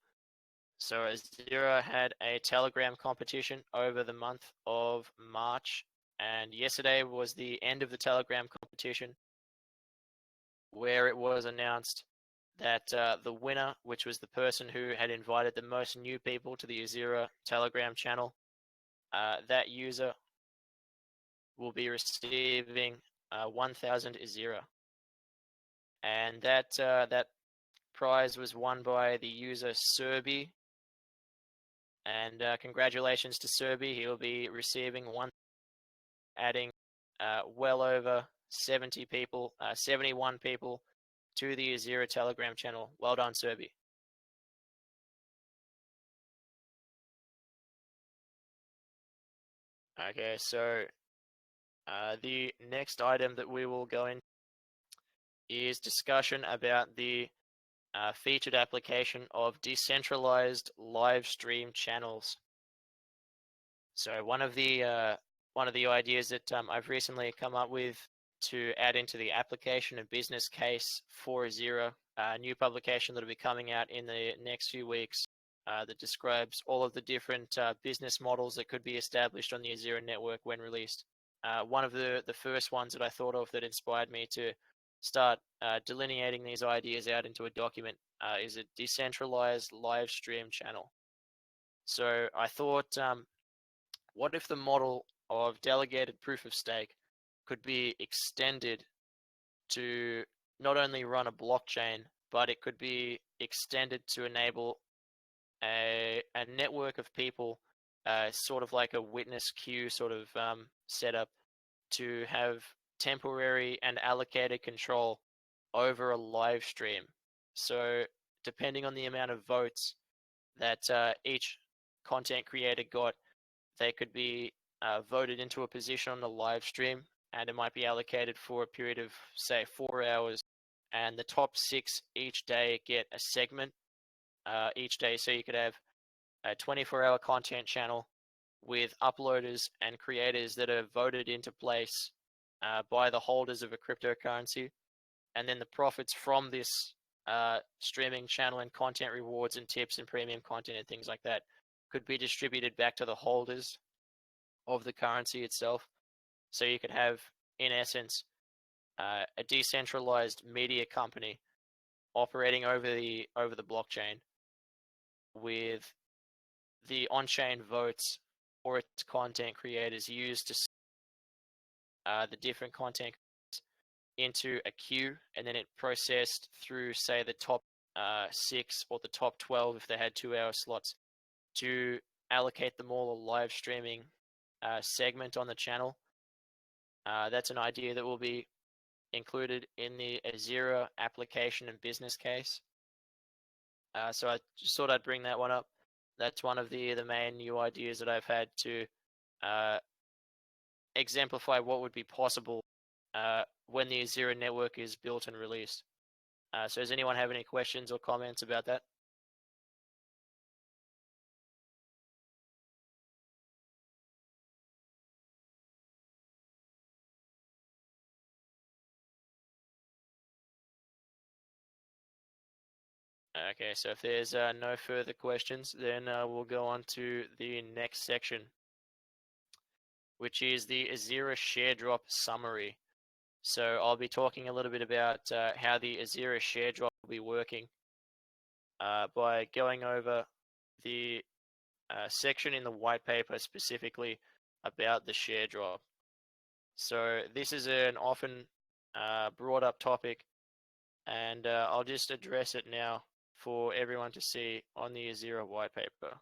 So Ezira had a Telegram competition over the month of March, and yesterday was the end of the Telegram competition, where it was announced that the winner, which was the person who had invited the most new people to the Ezira Telegram channel, that user will be receiving 1,000 Ezira. And that prize was won by the user Serbi. And congratulations to Serbi. He'll be receiving one, adding well over 70 people, 71 people to the Ezira Telegram channel. Well done, Serbi. Okay, so the next item that we will go in is discussion about the featured application of decentralized live stream channels. So one of the ideas that I've recently come up with to add into the application and business case for Ezira, a new publication that will be coming out in the next few weeks that describes all of the different business models that could be established on the Ezira network when released. One of the first ones that I thought of that inspired me to start delineating these ideas out into a document is a decentralized live stream channel. So I thought, what if the model of delegated proof of stake could be extended to not only run a blockchain, but it could be extended to enable a network of people, sort of like a witness queue sort of setup, to have temporary and allocated control over a live stream. So depending on the amount of votes that each content creator got, they could be voted into a position on the live stream, and it might be allocated for a period of, say, 4 hours, and the top 6 each day get a segment each day. So you could have a 24-hour content channel with uploaders and creators that are voted into place by the holders of a cryptocurrency, and then the profits from this streaming channel and content rewards and tips and premium content and things like that could be distributed back to the holders of the currency itself. So you could have, in essence, a decentralized media company operating over the blockchain, with the on-chain votes for its content creators used to the different content into a queue, and then it processed through, say, the top 6 or the top 12 if they had 2-hour slots, to allocate them all a live streaming segment on the channel. That's an idea that will be included in the Ezira application and business case. So I just thought I'd bring that one up. That's one of the main new ideas that I've had to exemplify what would be possible when the Ezira network is built and released. So does anyone have any questions or comments about that? Okay, so if there's no further questions, then we'll go on to the next section, which is the Ezira share drop summary. So I'll be talking a little bit about how the Ezira share drop will be working by going over the section in the white paper specifically about the share drop. So this is an often brought up topic, and I'll just address it now for everyone to see on the Ezira white paper.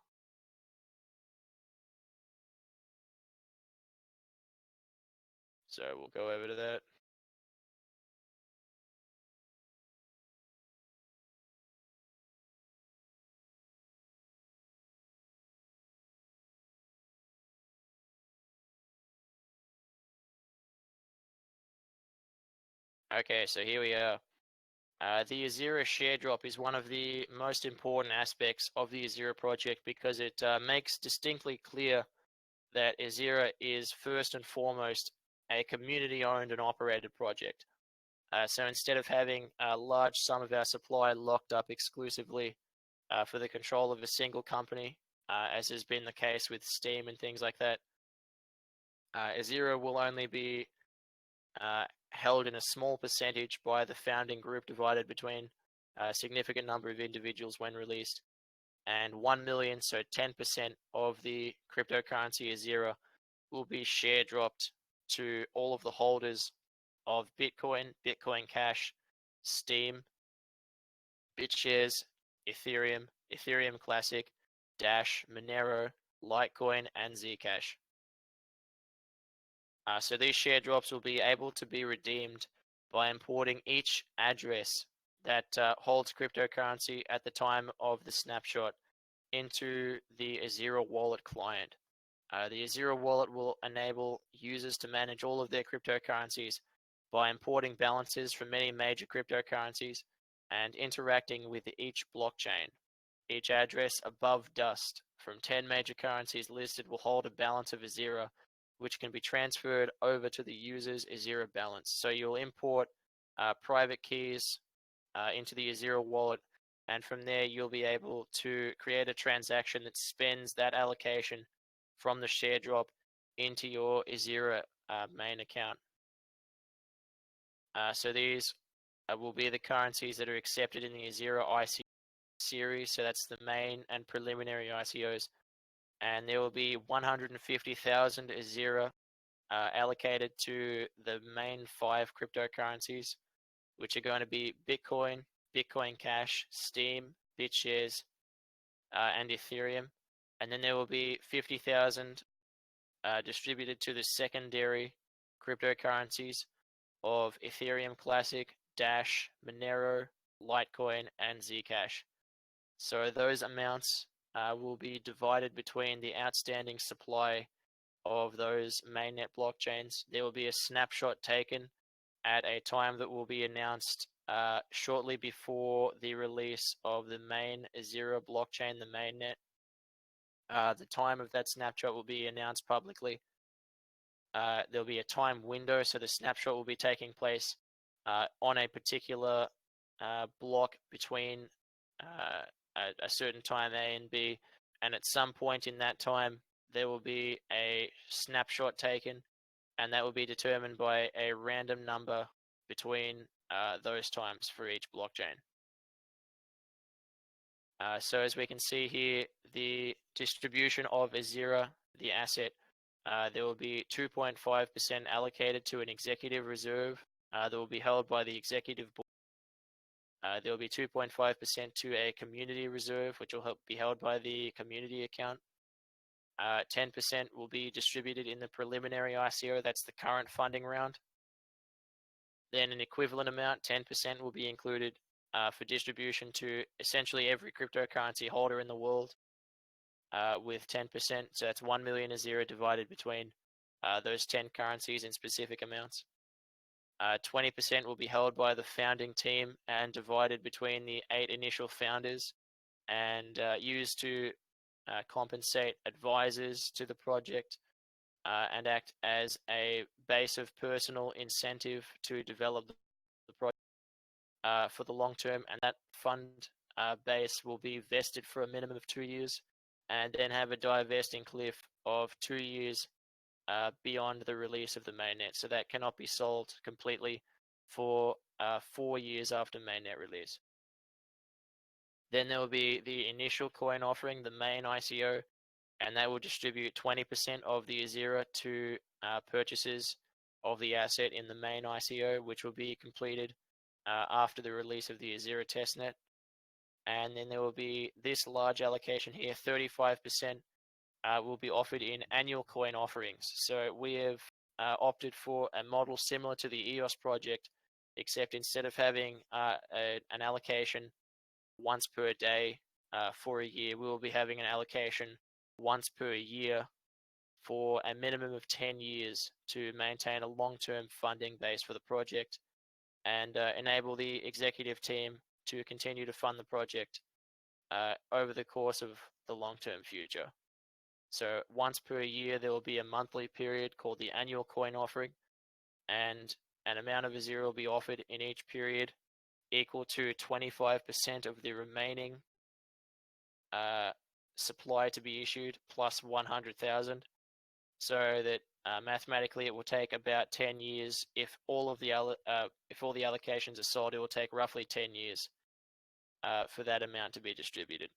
So we'll go over to that. Okay, so here we are. The Ezira share drop is one of the most important aspects of the Ezira project because it makes distinctly clear that Ezira is first and foremost a community-owned and operated project. So instead of having a large sum of our supply locked up exclusively for the control of a single company, as has been the case with Steam and things like that, Ezira will only be held in a small percentage by the founding group divided between a significant number of individuals when released. And 1 million, so 10% of the cryptocurrency Ezira will be share dropped to all of the holders of Bitcoin, Bitcoin Cash, Steam, BitShares, Ethereum, Ethereum Classic, Dash, Monero, Litecoin, and Zcash. So these share drops will be able to be redeemed by importing each address that holds cryptocurrency at the time of the snapshot into the Ezira wallet client. The Ezira wallet will enable users to manage all of their cryptocurrencies by importing balances from many major cryptocurrencies and interacting with each blockchain. Each address above dust from 10 major currencies listed will hold a balance of Ezira, which can be transferred over to the user's Ezira balance. So you'll import private keys into the Ezira wallet, and from there you'll be able to create a transaction that spends that allocation from the share drop into your Ezira main account. So these will be the currencies that are accepted in the Ezira ICO series. So that's the main and preliminary ICOs. And there will be 150,000 Ezira allocated to the main 5 cryptocurrencies, which are going to be Bitcoin, Bitcoin Cash, Steam, BitShares, and Ethereum. And then there will be 50,000 distributed to the secondary cryptocurrencies of Ethereum Classic, Dash, Monero, Litecoin, and Zcash. So those amounts will be divided between the outstanding supply of those mainnet blockchains. There will be a snapshot taken at a time that will be announced shortly before the release of the main Ezira blockchain, the mainnet. The time of that snapshot will be announced publicly. There'll be a time window, so the snapshot will be taking place on a particular block between a certain time A and B, and at some point in that time there will be a snapshot taken, and that will be determined by a random number between those times for each blockchain. So as we can see here, the distribution of Ezira, the asset, there will be 2.5% allocated to an executive reserve that will be held by the executive board. There will be 2.5% to a community reserve, which will be held by the community account. 10% will be distributed in the preliminary ICO, that's the current funding round. Then an equivalent amount, 10%, will be included for distribution to essentially every cryptocurrency holder in the world with 10%. So that's 1 million Ezira divided between those 10 currencies in specific amounts. 20% will be held by the founding team and divided between the 8 initial founders and used to compensate advisors to the project and act as a base of personal incentive to develop the project for the long term. And that fund base will be vested for a minimum of 2 years, and then have a divesting cliff of 2 years beyond the release of the mainnet. So that cannot be sold completely for 4 years after mainnet release. Then there will be the initial coin offering, the main ICO, and that will distribute 20% of the Ezira to purchasers of the asset in the main ICO, which will be completed after the release of the Ezira testnet. And then there will be this large allocation here, 35% will be offered in annual coin offerings. So we have opted for a model similar to the EOS project, except instead of having an allocation once per day for a year, we will be having an allocation once per year for a minimum of 10 years to maintain a long-term funding base for the project and enable the executive team to continue to fund the project over the course of the long-term future. So once per year, there will be a monthly period called the annual coin offering, and an amount of Ezira will be offered in each period equal to 25% of the remaining supply to be issued plus 100,000. So that mathematically it will take about 10 years. If all the allocations are sold, it will take roughly 10 years for that amount to be distributed,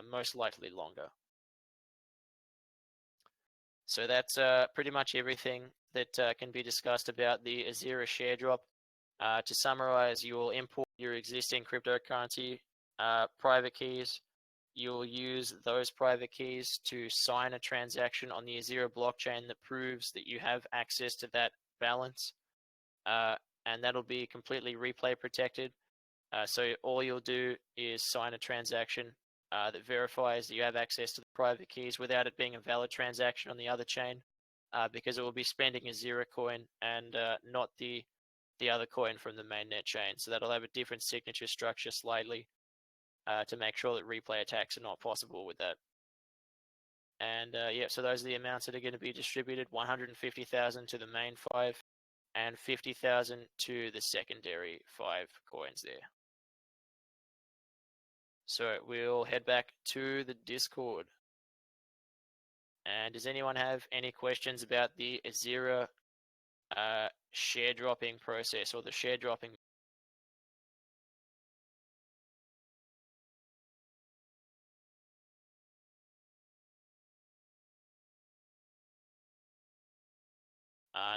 most likely longer. So that's pretty much everything that can be discussed about the Ezira share drop. To summarize, you will import your existing cryptocurrency private keys. You'll use those private keys to sign a transaction on the Ezira blockchain that proves that you have access to that balance. And that'll be completely replay protected. So all you'll do is sign a transaction that verifies that you have access to the private keys without it being a valid transaction on the other chain, because it will be spending Ezira coin and not the other coin from the mainnet chain. So that'll have a different signature structure slightly to make sure that replay attacks are not possible with that. And yeah, so those are the amounts that are going to be distributed: 150,000 to the main 5 and 50,000 to the secondary 5 coins there. So we'll head back to the Discord. And does anyone have any questions about the Ezira share dropping process or the share dropping?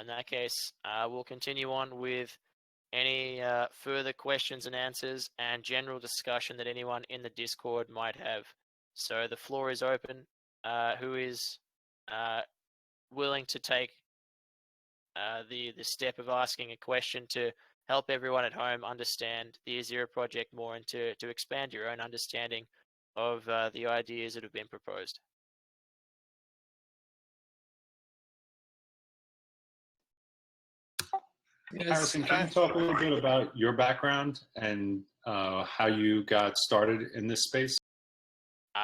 In that case, we'll continue on with any further questions and answers and general discussion that anyone in the Discord might have. So the floor is open. Who is willing to take the step of asking a question to help everyone at home understand the Ezira project more and to expand your own understanding of the ideas that have been proposed? Harrison, can you talk a little bit about your background and how you got started in this space?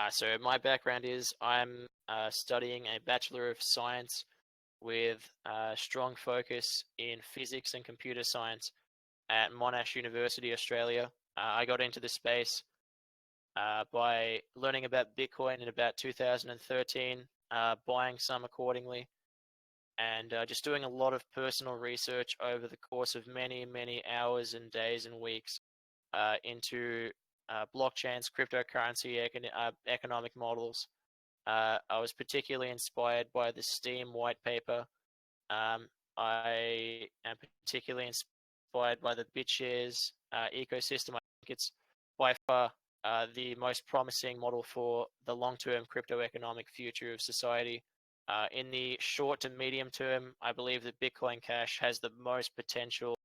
So my background is I'm studying a Bachelor of Science with a strong focus in physics and computer science at Monash University, Australia. I got into the space by learning about Bitcoin in about 2013, buying some accordingly, and just doing a lot of personal research over the course of many, many hours and days and weeks into blockchains, cryptocurrency, economic models. I was particularly inspired by the Steam white paper. I am particularly inspired by the BitShares ecosystem. I think it's by far the most promising model for the long-term crypto economic future of society. In the short to medium term, I believe that Bitcoin Cash has the most potential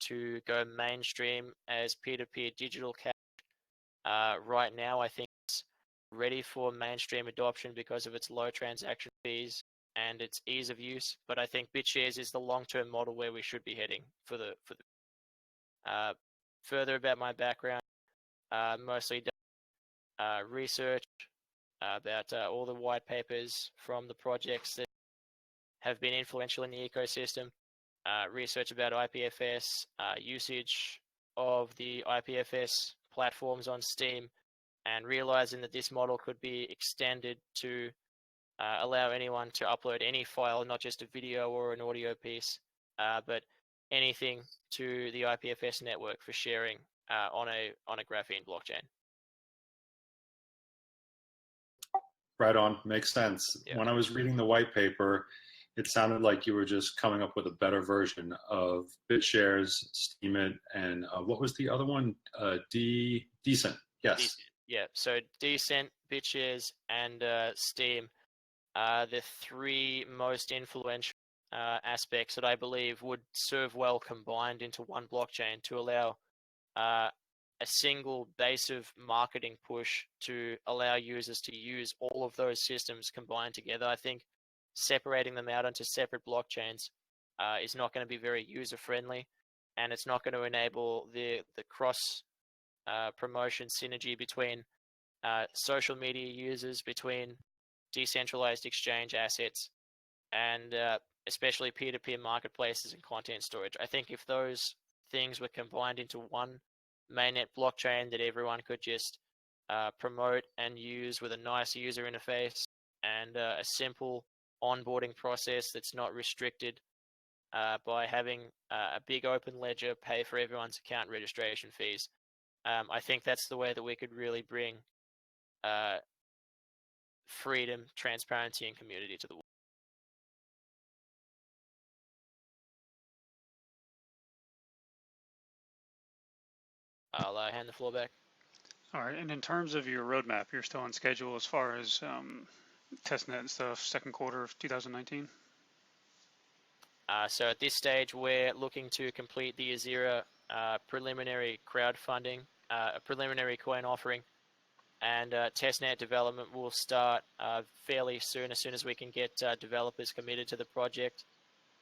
to go mainstream as peer-to-peer digital cash. Right now, I think it's ready for mainstream adoption because of its low transaction fees and its ease of use. But I think BitShares is the long-term model where we should be heading for the. Further about my background, mostly research about all the white papers from the projects that have been influential in the ecosystem, research about IPFS, usage of the IPFS platforms on Steam, and realizing that this model could be extended to allow anyone to upload any file, not just a video or an audio piece, but anything to the IPFS network for sharing on a graphene blockchain. Right on, makes sense. Yeah. When I was reading the white paper, it sounded like you were just coming up with a better version of BitShares, Steemit, and what was the other one? Decent. Yes. Yeah. So Decent, BitShares, and Steem are the three most influential aspects that I believe would serve well combined into one blockchain to allow a single base of marketing push to allow users to use all of those systems combined together. I think separating them out into separate blockchains is not going to be very user friendly, and it's not going to enable the cross promotion synergy between social media users, between decentralized exchange assets, and especially peer-to-peer marketplaces and content storage. I think if those things were combined into one mainnet blockchain that everyone could just promote and use with a nice user interface and a simple onboarding process that's not restricted by having a big open ledger pay for everyone's account registration fees. I think that's the way that we could really bring freedom, transparency, and community to the world. I'll hand the floor back. All right, and in terms of your roadmap, you're still on schedule as far as testnet and stuff, second quarter of 2019? So at this stage, we're looking to complete the Ezira preliminary crowdfunding, a preliminary coin offering, and testnet development will start fairly soon, as soon as we can get developers committed to the project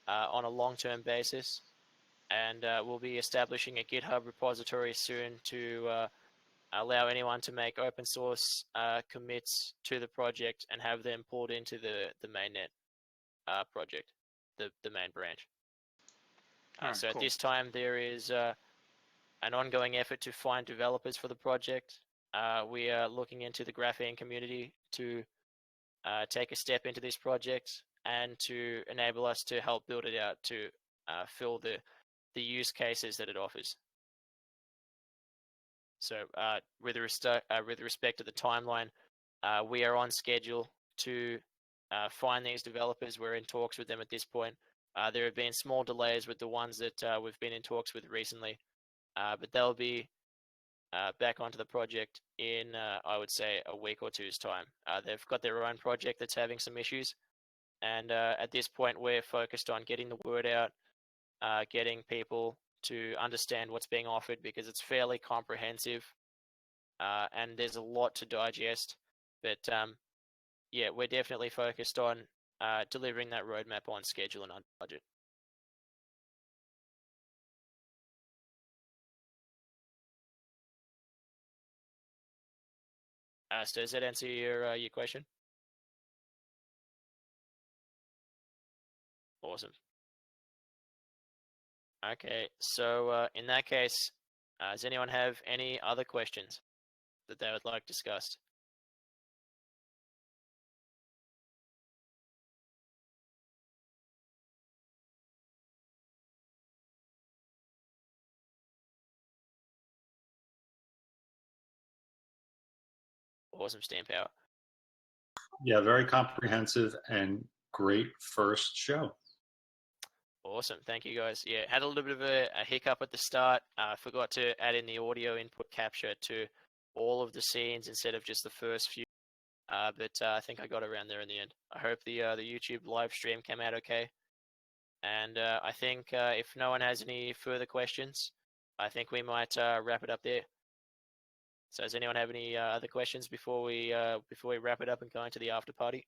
on a long-term basis. And we'll be establishing a GitHub repository soon to allow anyone to make open source commits to the project and have them pulled into the mainnet project, the main branch. So cool. At this time, there is an ongoing effort to find developers for the project. We are looking into the graphene community to take a step into this project and to enable us to help build it out to fill the use cases that it offers. So with respect to the timeline, we are on schedule to find these developers. We're in talks with them at this point. There have been small delays with the ones that we've been in talks with recently, but they'll be back onto the project in, I would say, a week or two's time. They've got their own project that's having some issues, and at this point, we're focused on getting the word out, getting people to understand what's being offered, because it's fairly comprehensive and there's a lot to digest. But yeah, we're definitely focused on delivering that roadmap on schedule and on budget. So does that answer your question? Awesome. Okay, so in that case, does anyone have any other questions that they would like discussed? Awesome, Stamp Power. Yeah, very comprehensive and great first show. Awesome, thank you guys. Yeah, had a little bit of a hiccup at the start. Forgot to add in the audio input capture to all of the scenes instead of just the first few. But I think I got around there in the end. I hope the YouTube live stream came out okay. And I think if no one has any further questions, I think we might wrap it up there. So does anyone have any other questions before we wrap it up and go into the after party?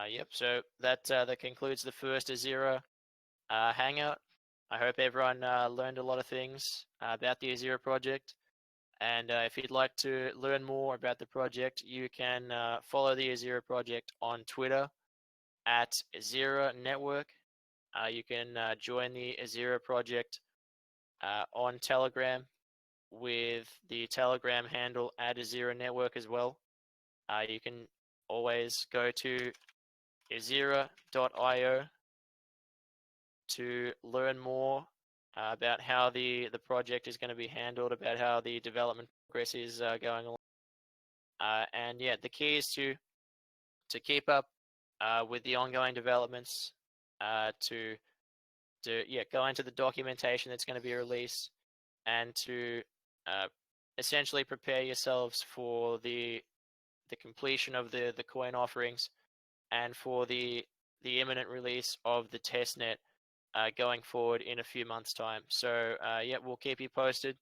Yep. So that concludes the first Ezira hangout. I hope everyone learned a lot of things about the Ezira project. And if you'd like to learn more about the project, you can follow the Ezira project on Twitter at Ezira Network. You can join the Ezira project on Telegram with the Telegram handle at Ezira Network as well. You can always go to Ezira.io to learn more about how the project is going to be handled, about how the development progress is going along. And yeah, the key is to keep up with the ongoing developments, to go into the documentation that's going to be released, and to essentially prepare yourselves for the completion of the coin offerings and for the imminent release of the testnet going forward in a few months' time. So yeah, we'll keep you posted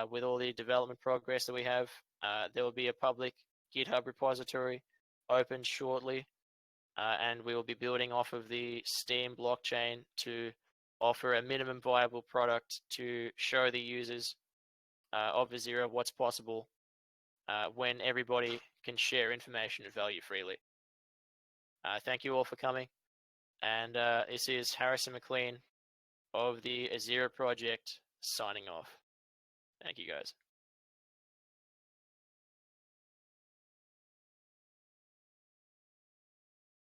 with all the development progress that we have. There will be a public GitHub repository opened shortly, and we will be building off of the Steam blockchain to offer a minimum viable product to show the users of Ezira what's possible when everybody can share information and value freely. Thank you all for coming. And this is Harrison McLean of the Ezira project signing off. Thank you guys.